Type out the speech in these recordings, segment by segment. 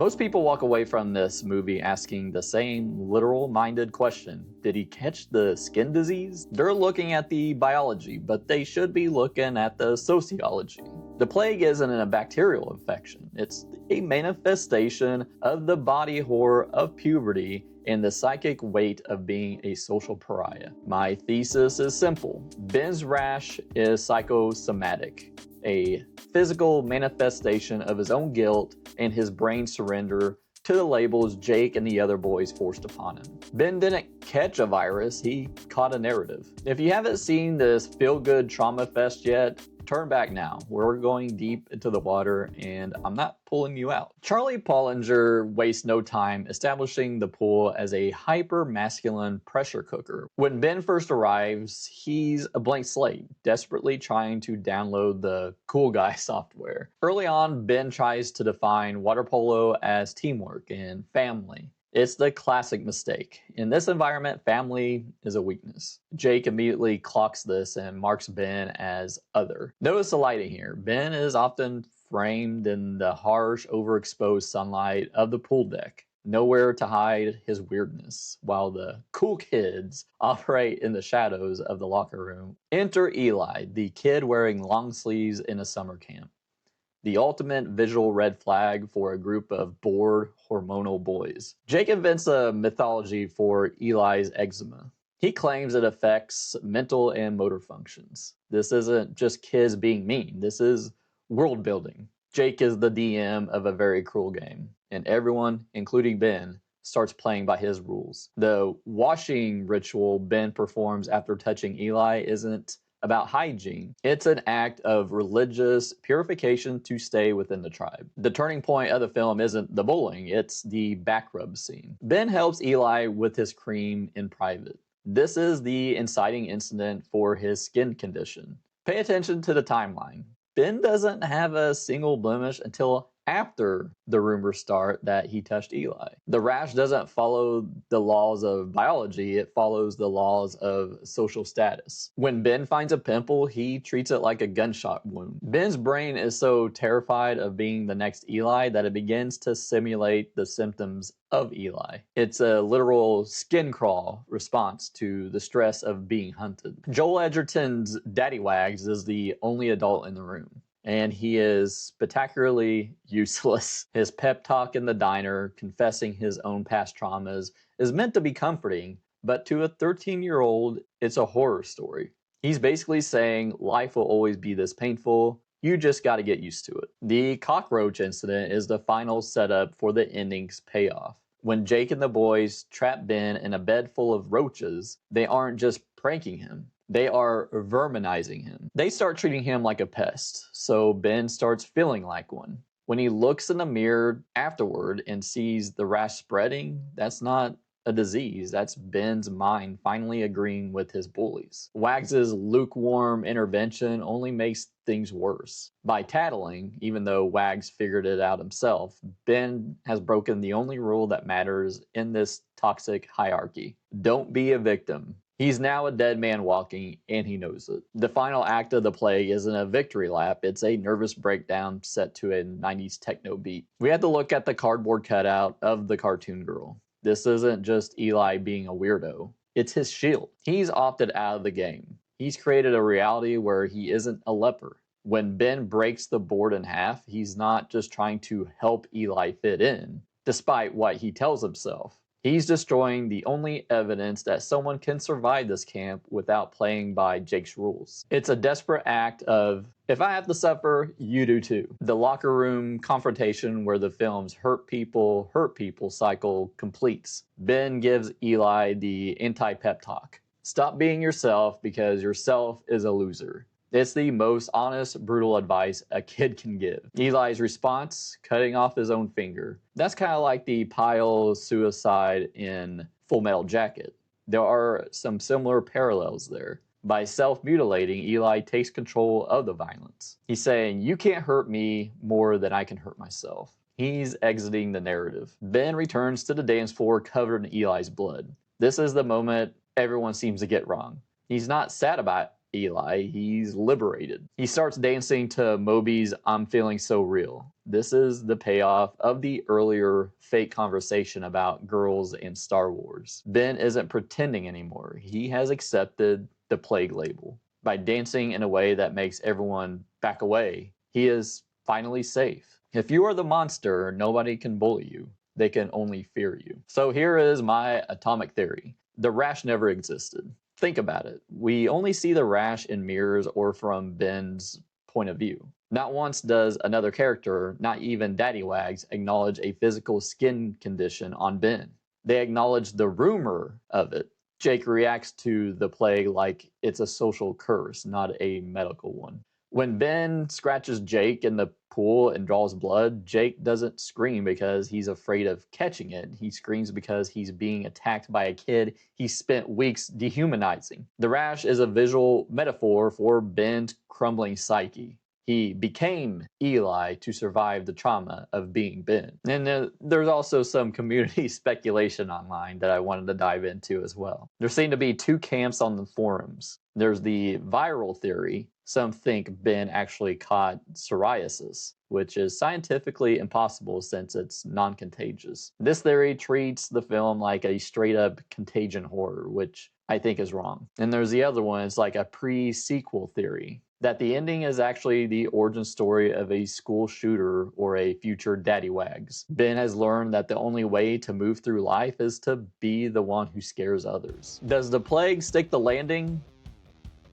Most people walk away from this movie asking the same literal-minded question. Did he catch the skin disease? They're looking at the biology, but they should be looking at the sociology. The plague isn't a bacterial infection. It's a manifestation of the body horror of puberty and the psychic weight of being a social pariah. My thesis is simple. Ben's rash is psychosomatic, a physical manifestation of his own guilt and his brain's surrender to the labels Jake and the other boys forced upon him. Ben didn't catch a virus, he caught a narrative. If you haven't seen this feel-good trauma fest yet, turn back now. We're going deep into the water and I'm not pulling you out. Charlie Polinger wastes no time establishing the pool as a hyper-masculine pressure cooker. When Ben first arrives, he's a blank slate, desperately trying to download the cool guy software. Early on, Ben tries to define water polo as teamwork and family. It's the classic mistake. In this environment, family is a weakness. Jake immediately clocks this and marks Ben as other. Notice the lighting here. Ben is often framed in the harsh, overexposed sunlight of the pool deck. Nowhere to hide his weirdness, while the cool kids operate in the shadows of the locker room. Enter Eli, the kid wearing long sleeves in a summer camp. The ultimate visual red flag for a group of bored, hormonal boys. Jake invents a mythology for Eli's eczema. He claims it affects mental and motor functions. This isn't just kids being mean, this is world building. Jake is the DM of a very cruel game, and everyone, including Ben, starts playing by his rules. The washing ritual Ben performs after touching Eli isn't about hygiene. It's an act of religious purification to stay within the tribe. The turning point of the film isn't the bullying, it's the back rub scene. Ben helps Eli with his cream in private. This is the inciting incident for his skin condition. Pay attention to the timeline. Ben doesn't have a single blemish until after the rumors start that he touched Eli. The rash doesn't follow the laws of biology, it follows the laws of social status. When Ben finds a pimple, he treats it like a gunshot wound. Ben's brain is so terrified of being the next Eli that it begins to simulate the symptoms of Eli. It's a literal skin crawl response to the stress of being hunted. Joel Edgerton's Daddy Wags is the only adult in the room, and he is spectacularly useless. His pep talk in the diner, confessing his own past traumas, is meant to be comforting, but to a 13-year-old, it's a horror story. He's basically saying life will always be this painful, you just gotta get used to it. The cockroach incident is the final setup for the ending's payoff. When Jake and the boys trap Ben in a bed full of roaches, they aren't just pranking him. They are verminizing him. They start treating him like a pest, so Ben starts feeling like one. When he looks in the mirror afterward and sees the rash spreading, that's not a disease, that's Ben's mind finally agreeing with his bullies. Wags's lukewarm intervention only makes things worse. By tattling, even though Wags figured it out himself, Ben has broken the only rule that matters in this toxic hierarchy. Don't be a victim. He's now a dead man walking, and he knows it. The final act of the play isn't a victory lap, it's a nervous breakdown set to a 90s techno beat. We had to look at the cardboard cutout of the cartoon girl. This isn't just Eli being a weirdo, it's his shield. He's opted out of the game. He's created a reality where he isn't a leper. When Ben breaks the board in half, he's not just trying to help Eli fit in, despite what he tells himself. He's destroying the only evidence that someone can survive this camp without playing by Jake's rules. It's a desperate act of, if I have to suffer, you do too. The locker room confrontation where the film's hurt people cycle completes. Ben gives Eli the anti-pep talk. Stop being yourself because yourself is a loser. It's the most honest, brutal advice a kid can give. Eli's response, cutting off his own finger. That's kind of like the Pyle suicide in Full Metal Jacket. There are some similar parallels there. By self-mutilating, Eli takes control of the violence. He's saying, you can't hurt me more than I can hurt myself. He's exiting the narrative. Ben returns to the dance floor covered in Eli's blood. This is the moment everyone seems to get wrong. He's not sad about Eli, he's liberated. He starts dancing to Moby's I'm Feeling So Real. This is the payoff of the earlier fake conversation about girls and Star Wars. Ben isn't pretending anymore. He has accepted the plague label. By dancing in a way that makes everyone back away, he is finally safe. If you are the monster, nobody can bully you. They can only fear you. So here is my atomic theory. The Rash never existed. Think about it. We only see the Rash in mirrors or from Ben's point of view. Not once does another character, not even Daddy Wags, acknowledge a physical skin condition on Ben. They acknowledge the rumor of it. Jake reacts to the plague like it's a social curse, not a medical one. When Ben scratches Jake in the pool and draws blood, Jake doesn't scream because he's afraid of catching it. He screams because he's being attacked by a kid he spent weeks dehumanizing. The Rash is a visual metaphor for Ben's crumbling psyche. He became Eli to survive the trauma of being Ben. And there's also some community speculation online that I wanted to dive into as well. There seem to be two camps on the forums. There's the viral theory. Some think Ben actually caught psoriasis, which is scientifically impossible since it's non-contagious. This theory treats the film like a straight-up contagion horror, which I think is wrong. And there's the other one, it's like a pre-sequel theory, that the ending is actually the origin story of a school shooter or a future Daddy Wags. Ben has learned that the only way to move through life is to be the one who scares others. Does the plague stick the landing?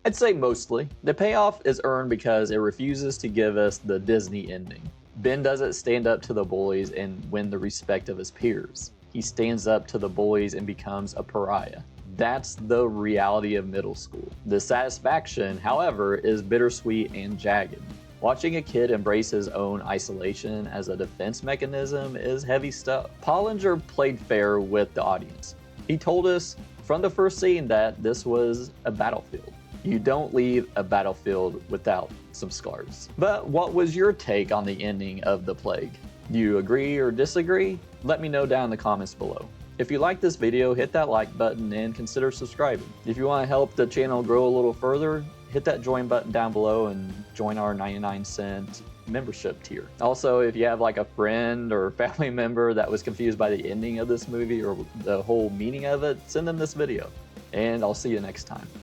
I'd say mostly. The payoff is earned because it refuses to give us the Disney ending. Ben doesn't stand up to the bullies and win the respect of his peers. He stands up to the bullies and becomes a pariah. That's the reality of middle school. The satisfaction, however, is bittersweet and jagged. Watching a kid embrace his own isolation as a defense mechanism is heavy stuff. Polinger played fair with the audience. He told us from the first scene that this was a battlefield. You don't leave a battlefield without some scars. But what was your take on the ending of The Plague? Do you agree or disagree? Let me know down in the comments below. If you like this video, hit that like button and consider subscribing. If you want to help the channel grow a little further, hit that join button down below and join our 99-cent membership tier. Also, if you have like a friend or family member that was confused by the ending of this movie or the whole meaning of it, send them this video. And I'll see you next time.